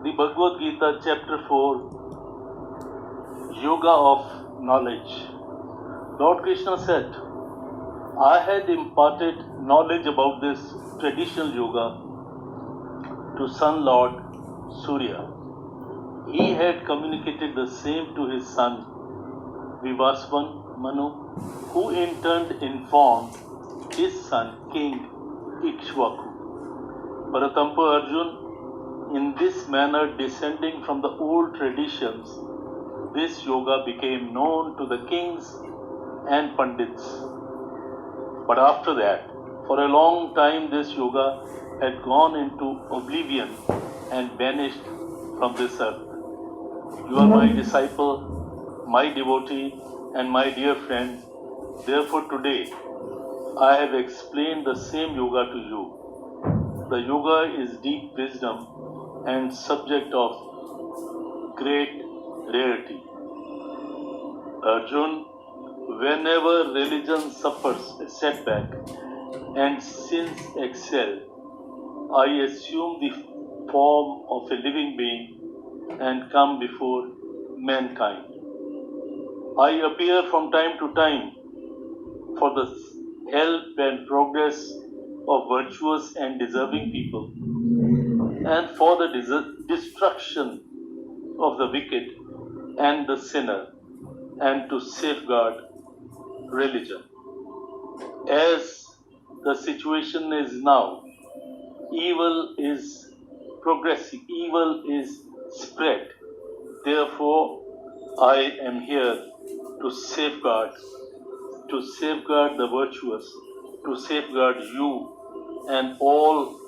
the Bhagavad Gita, chapter 4, Yoga of Knowledge. Lord Krishna said, I had imparted knowledge about this traditional yoga to Sun Lord Surya. He had communicated the same to his son Vivasvan Manu, who in turn informed his son King Ikshvaku. Paratampa Arjun, in this manner descending from the old traditions, this yoga became known to the kings and pandits. But after that, for a long time this yoga had gone into oblivion and vanished from this earth. You are my disciple, my devotee, and my dear friend. Therefore today, I have explained the same yoga to you. The yoga is deep wisdom and subject of great rarity. Arjun, whenever religion suffers a setback and sins excel, I assume the form of a living being and come before mankind. I appear from time to time for the help and progress of virtuous and deserving people, and for the destruction of the wicked and the sinner, and to safeguard religion. As the situation is now, evil is progressing, evil is spread. Therefore, I am here to safeguard the virtuous, to safeguard you and all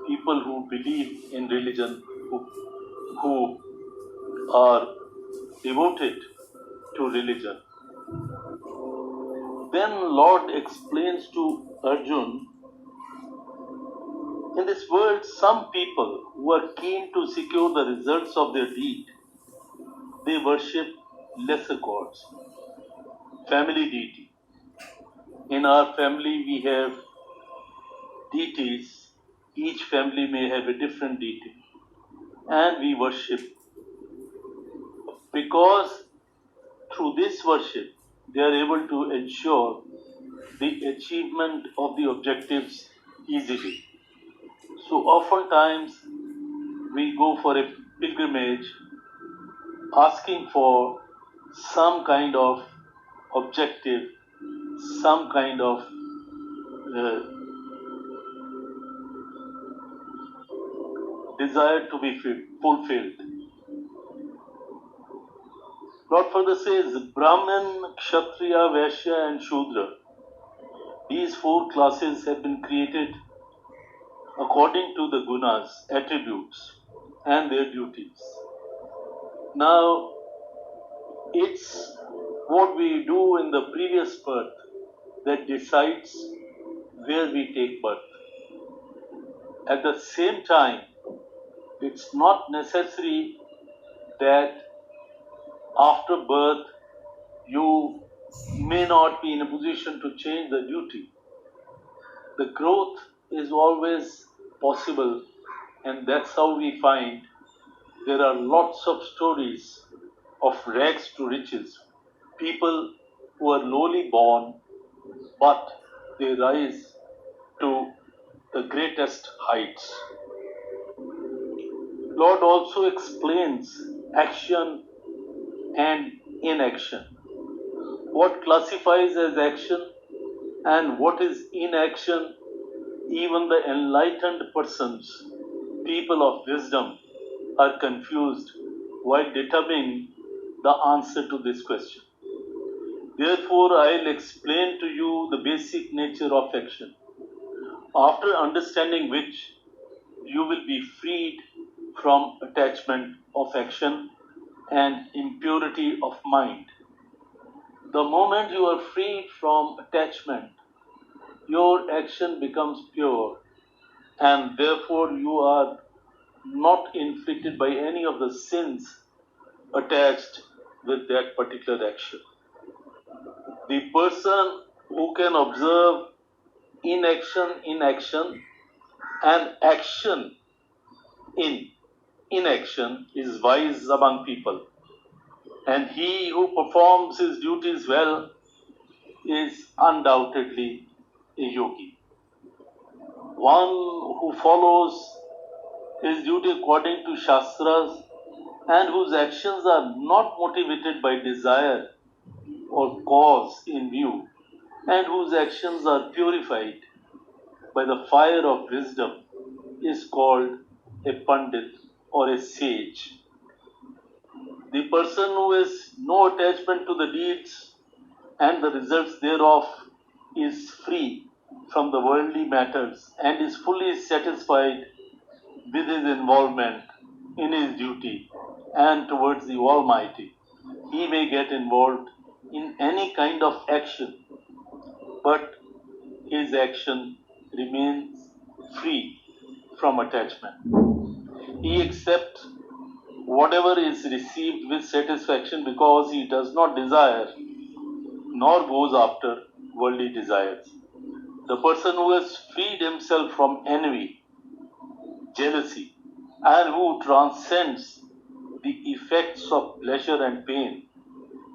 people who believe in religion, who are devoted to religion. Then Lord explains to Arjun, in this world some people who are keen to secure the results of their deed, they worship lesser gods, family deity. In our family we have deities, each family may have a different deity, and we worship because through this worship they are able to ensure the achievement of the objectives easily. So oftentimes we go for a pilgrimage asking for some kind of objective, some kind of desire to be fulfilled. Lord further says, Brahman, Kshatriya, Vaishya and Shudra, these four classes have been created according to the gunas, attributes, and their duties. Now, it's what we do in the previous birth that decides where we take birth. At the same time, it's not necessary that after birth you may not be in a position to change the duty. The growth is always possible, and that's how we find there are lots of stories of rags to riches. People who are lowly born, but they rise to the greatest heights. Lord also explains action and inaction. What classifies as action and what is inaction, even the enlightened persons, people of wisdom, are confused while determining the answer to this question. Therefore, I'll explain to you the basic nature of action, after understanding which you will be freed from attachment of action and impurity of mind. The moment you are freed from attachment, your action becomes pure, and therefore you are not inflicted by any of the sins attached with that particular action. The person who can observe inaction in action and action in inaction is wise among people, and he who performs his duties well is undoubtedly a yogi. One who follows his duty according to Shastras and whose actions are not motivated by desire or cause in view, and whose actions are purified by the fire of wisdom, is called a Pandit or a sage. The person who has no attachment to the deeds and the results thereof is free from the worldly matters and is fully satisfied with his involvement in his duty and towards the Almighty. He may get involved in any kind of action, but his action remains free from attachment. He accepts whatever is received with satisfaction because he does not desire nor goes after worldly desires. The person who has freed himself from envy, jealousy, and who transcends the effects of pleasure and pain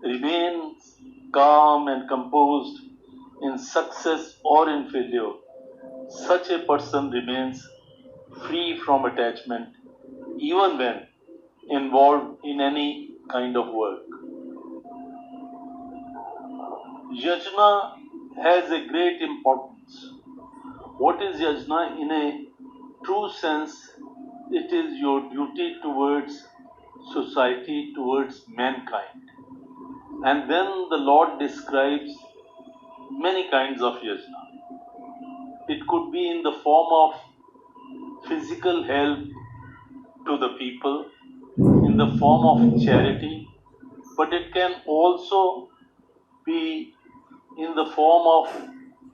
remains calm and composed in success or in failure. Such a person remains free from attachment even when involved in any kind of work. Yajna has a great importance. What is yajna? In a true sense, it is your duty towards society, towards mankind. And then the Lord describes many kinds of yajna. It could be in the form of physical help to the people, in the form of charity, but it can also be in the form of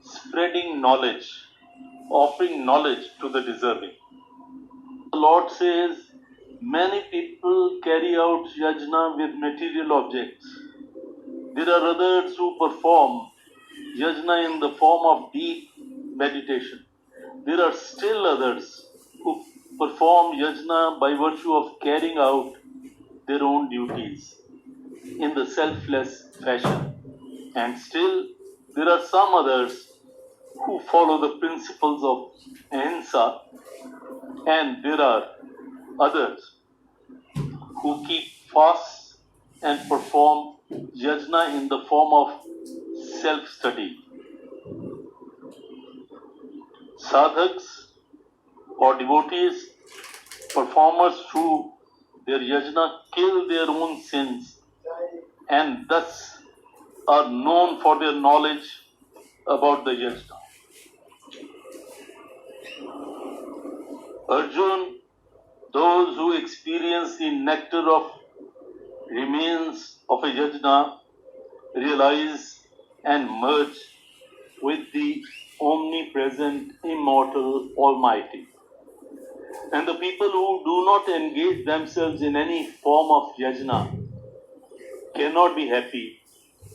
spreading knowledge, offering knowledge to the deserving. The Lord says, many people carry out yajna with material objects. There are others who perform yajna in the form of deep meditation. There are still others who perform yajna by virtue of carrying out their own duties in the selfless fashion. And still, there are some others who follow the principles of ahimsa, and there are others who keep fast and perform yajna in the form of self-study. Sadhaks or devotees, performers through their yajna kill their own sins and thus are known for their knowledge about the yajna. Arjun, those who experience the nectar of remains of a yajna realize and merge with the omnipresent, immortal, almighty. And the people who do not engage themselves in any form of yajna cannot be happy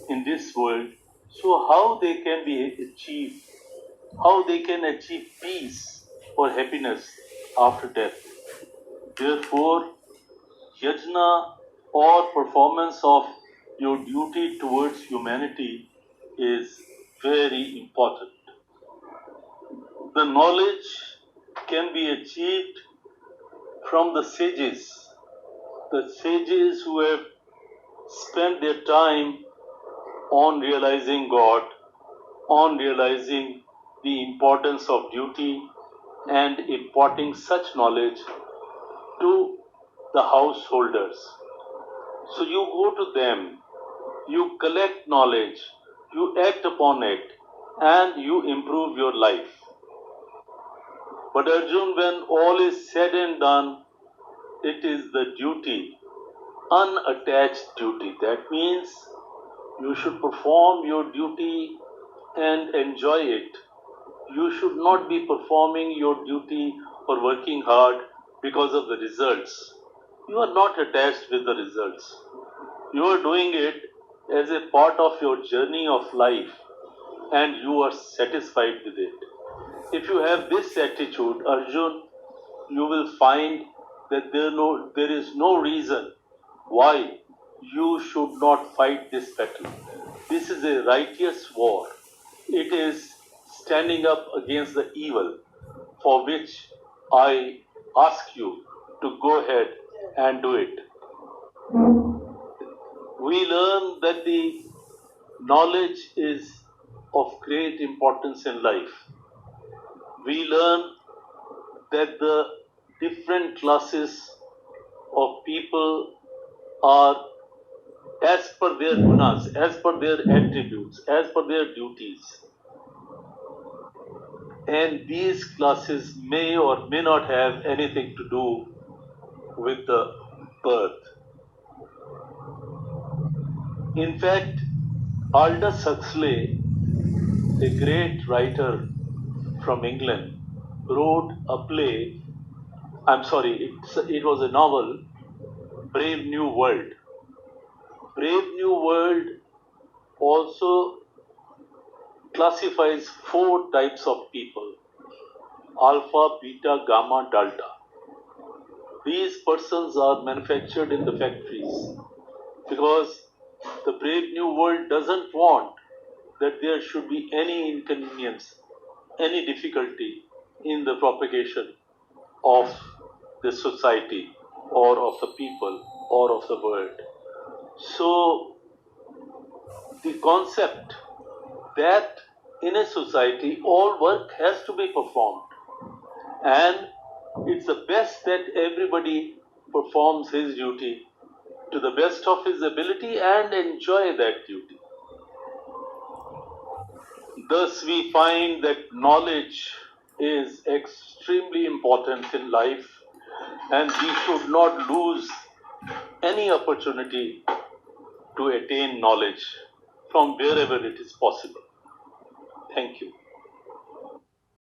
in this world. So how they can achieve peace or happiness after death? Therefore, yajna or performance of your duty towards humanity is very important. The knowledge can be achieved from the sages who have spent their time on realizing God, on realizing the importance of duty and imparting such knowledge to the householders. So you go to them, you collect knowledge, you act upon it, and you improve your life. But Arjun, when all is said and done, it is the duty, unattached duty. That means you should perform your duty and enjoy it. You should not be performing your duty or working hard because of the results. You are not attached with the results. You are doing it as a part of your journey of life and you are satisfied with it. If you have this attitude, Arjun, you will find that there is no reason why you should not fight this battle. This is a righteous war. It is standing up against the evil, for which I ask you to go ahead and do it. We learn that the knowledge is of great importance in life. We learn that the different classes of people are as per their gunas, as per their attributes, as per their duties. And these classes may or may not have anything to do with the birth. In fact, Aldous Huxley, a great writer from England, wrote a play. It was a novel, Brave New World. Brave New World also classifies 4 types of people: alpha, beta, gamma, delta. These persons are manufactured in the factories because the Brave New World doesn't want that there should be any inconvenience, any difficulty in the propagation of the society or of the people or of the world. So, the concept that in a society all work has to be performed, and it's the best that everybody performs his duty to the best of his ability and enjoy that duty. Thus, we find that knowledge is extremely important in life, and we should not lose any opportunity to attain knowledge from wherever it is possible. Thank you.